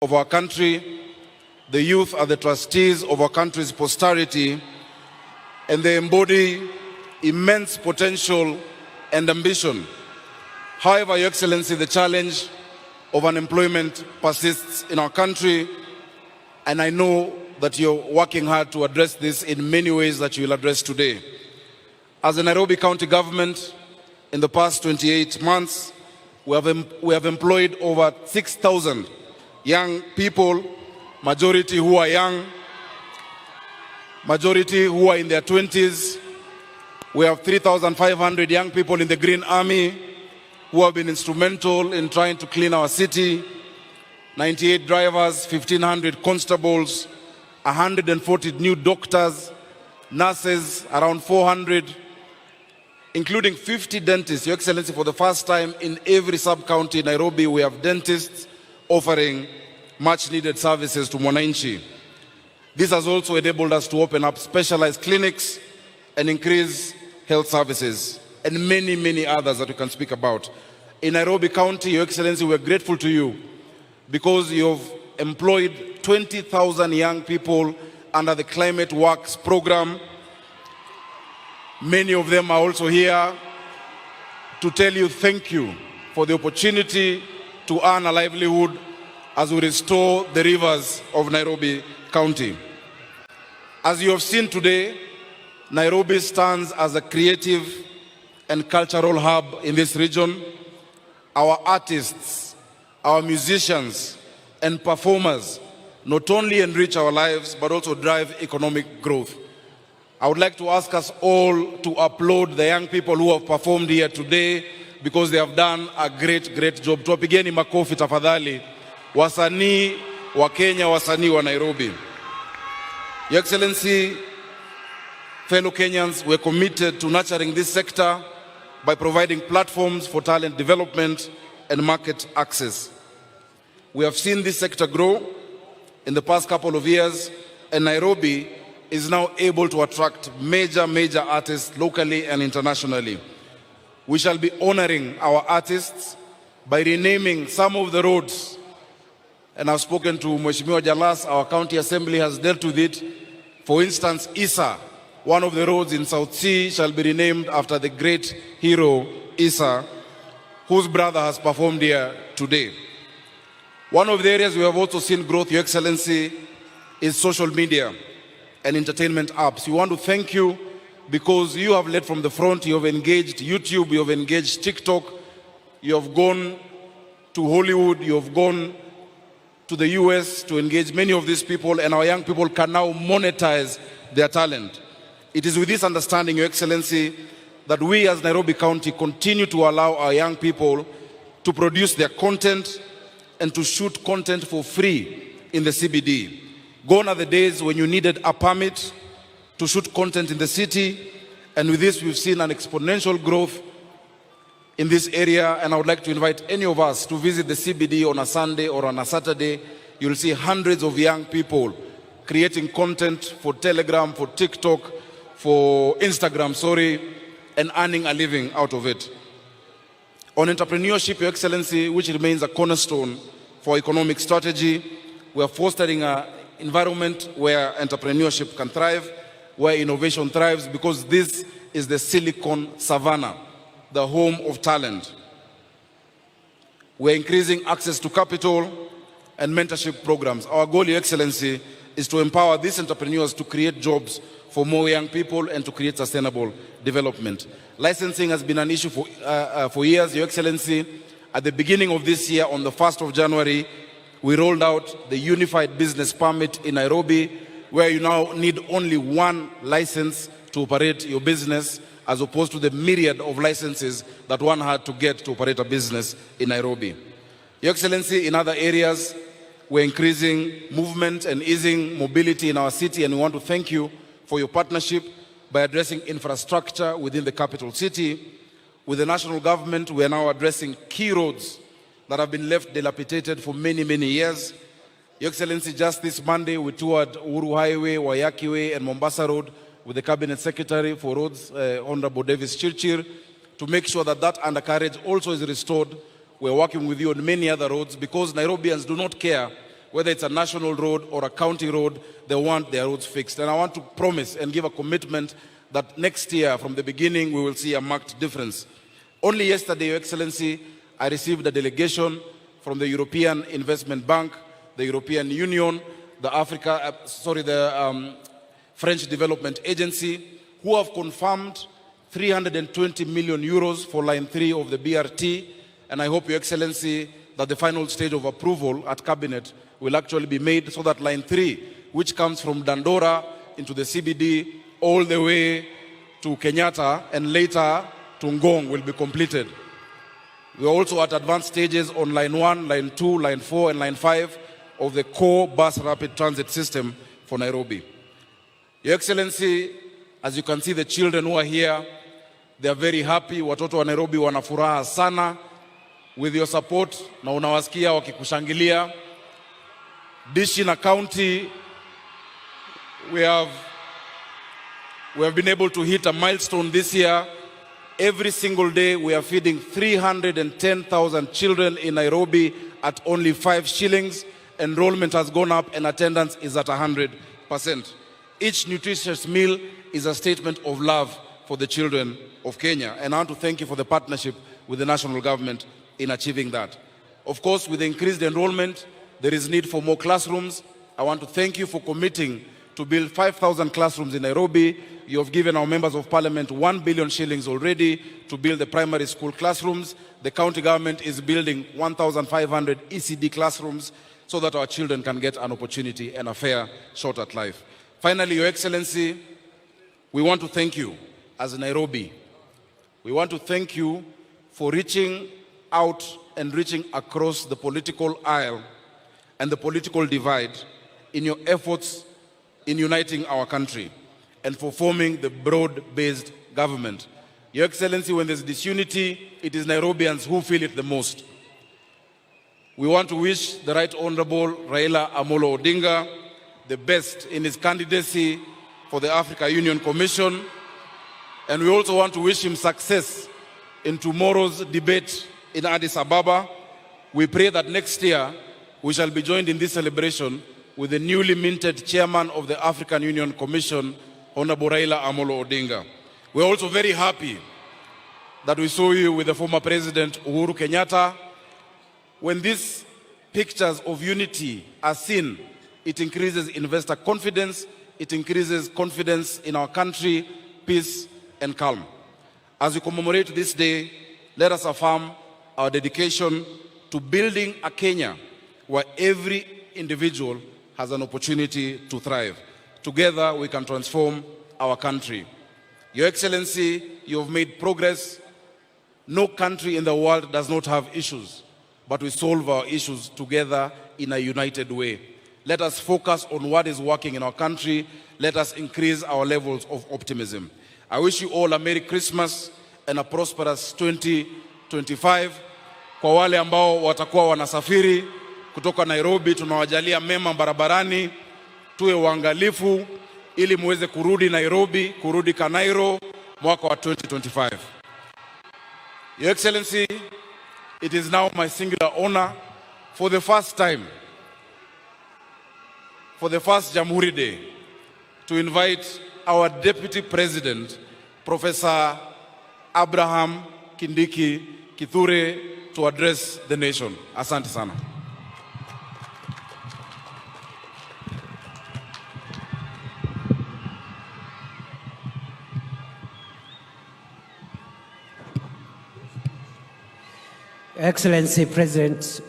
of our country. The youth are the trustees of our country's posterity, and they embody immense potential and ambition. However, Your Excellency, the challenge of unemployment persists in our country, and I know that you're working hard to address this in many ways that you will address today. As the Nairobi County Government, in the past 28 months, we have employed over 6,000 young people, majority who are young, majority who are in their 20s. We have 3,500 young people in the Green Army who have been instrumental in trying to clean our city, 98 drivers, 1,500 constables, 140 new doctors, nurses, around 400, including 50 dentists. Your Excellency, for the first time in every sub-county in Nairobi, we have dentists offering much-needed services to Mwananchi. This has also enabled us to open up specialized clinics and increase health services, and many, many others that we can speak about. In Nairobi County, Your Excellency, we're grateful to you because you've employed 20,000 young people under the Climate Works program. Many of them are also here to tell you thank you for the opportunity to earn a livelihood as we restore the rivers of Nairobi County. As you have seen today, Nairobi stands as a creative and cultural hub in this region. Our artists, our musicians, and performers not only enrich our lives, but also drive economic growth. I would like to ask us all to applaud the young people who have performed here today because they have done a great, great job. Tuwapigeni makofi tafadhali. Wasanii wa Kenya, wasanii wa Nairobi. Your Excellency, fellow Kenyans, we're committed to nurturing this sector by providing platforms for talent development and market access. We have seen this sector grow in the past couple of years, and Nairobi is now able to attract major artists locally and internationally. We shall be honoring our artists by renaming some of the roads, and I've spoken to Mheshimiwa Jalas. Our county assembly has dealt with it. For instance, Isa, one of the roads in South Sea, shall be renamed after the great hero Isa, whose brother has performed here today. One of the areas we have also seen growth, Your Excellency, is social media and entertainment apps. We want to thank you because you have led from the front. You have engaged YouTube, you have engaged TikTok, you have gone to Hollywood, you have gone to the US to engage many of these people, and our young people can now monetize their talent. It is with this understanding, Your Excellency, that we as Nairobi County continue to allow our young people to produce their content and to shoot content for free in the CBD. Gone are the days when you needed a permit to shoot content in the city, and with this we've seen an exponential growth in this area, and I would like to invite any of us to visit the CBD on a Sunday or on a Saturday. You'll see hundreds of young people creating content for Telegram, for TikTok, for Instagram, and earning a living out of it. On entrepreneurship, Your Excellency, which remains a cornerstone for economic strategy, we are fostering an environment where entrepreneurship can thrive, where innovation thrives, because this is the Silicon Savannah, the home of talent. We're increasing access to capital and mentorship programs. Our goal, Your Excellency, is to empower these entrepreneurs to create jobs for more young people and to create sustainable development. Licensing has been an issue for years, Your Excellency. At the beginning of this year, on the 1st of January, we rolled out the Unified Business Permit in Nairobi, where you now need only one license to operate your business, as opposed to the myriad of licenses that one had to get to operate a business in Nairobi. Your Excellency, in other areas, we're increasing movement and easing mobility in our city, and we want to thank you for your partnership by addressing infrastructure within the capital city. With the national government, we are now addressing key roads that have been left dilapidated for many years. Your Excellency, just this Monday, we toured Uhuru Highway, Wayaki Way, and Mombasa Road with the Cabinet Secretary for Roads, Honorable Davis Chirchir, to make sure that that undercarriage also is restored. We're working with you on many other roads because Nairobians do not care whether it's a national road or a county road, they want their roads fixed. And I want to promise and give a commitment that next year, from the beginning, we will see a marked difference. Only yesterday, Your Excellency, I received a delegation from the European Investment Bank, the European Union, the French Development Agency, who have confirmed 320 million euros for line 3 of the BRT. And I hope, Your Excellency, that the final stage of approval at Cabinet will actually be made so that line 3, which comes from Dandora into the CBD all the way to Kenyatta and later to Ngong, will be completed. We are also at advanced stages on line 1, line 2, line 4, and line 5 of the core bus rapid transit system for Nairobi. Your Excellency, as you can see, the children who are here, they are very happy. Watoto wa Nairobi wana furaha sana with your support, na unawasikia wakikushangilia. Dishi na county, we have been able to hit a milestone this year. Every single day we are feeding 310,000 children in Nairobi at only 5 shillings. Enrollment has gone up and attendance is at 100%. Each nutritious meal is a statement of love for the children of Kenya. And I want to thank you for the partnership with the national government in achieving that. Of course, with the increased enrollment, there is need for more classrooms. I want to thank you for committing to build 5,000 classrooms in Nairobi. You have given our members of parliament 1 billion shillings already to build the primary school classrooms. The county government is building 1,500 ECD classrooms so that our children can get an opportunity and a fair shot at life. Finally, Your Excellency, we want to thank you as Nairobi. We want to thank you for reaching out and reaching across the political aisle and the political divide in your efforts in uniting our country and for forming the broad-based government. Your Excellency, when there's disunity, it is Nairobians who feel it the most. We want to wish the Right Honorable Raila Amolo Odinga the best in his candidacy for the Africa Union Commission. And we also want to wish him success in tomorrow's debate in Addis Ababa. We pray that next year we shall be joined in this celebration with the newly minted chairman of the African Union Commission, Honorable Raila Amolo Odinga. We're also very happy that we saw you with the former President Uhuru Kenyatta. When these pictures of unity are seen, it increases investor confidence, it increases confidence in our country, peace and calm. As we commemorate this day, let us affirm our dedication to building a Kenya where every individual has an opportunity to thrive. Together we can transform our country. Your Excellency, you have made progress. No country in the world does not have issues, but we solve our issues together in a united way. Let us focus on what is working in our country. Let us increase our levels of optimism. I wish you all a Merry Christmas and a prosperous 2025. Kwa wale ambao watakuwa wanasafiri kutoka Nairobi, tunawajalia mema barabarani, tuwe waangalifu ili muweze kurudi Nairobi, kurudi Kanairo mwaka wa 2025. Your Excellency, it is now my singular honor for the first time, for the first Jamhuri Day, to invite our Deputy President, Professor Abraham Kindiki Kithure, to address the nation. Asante sana. Excellency President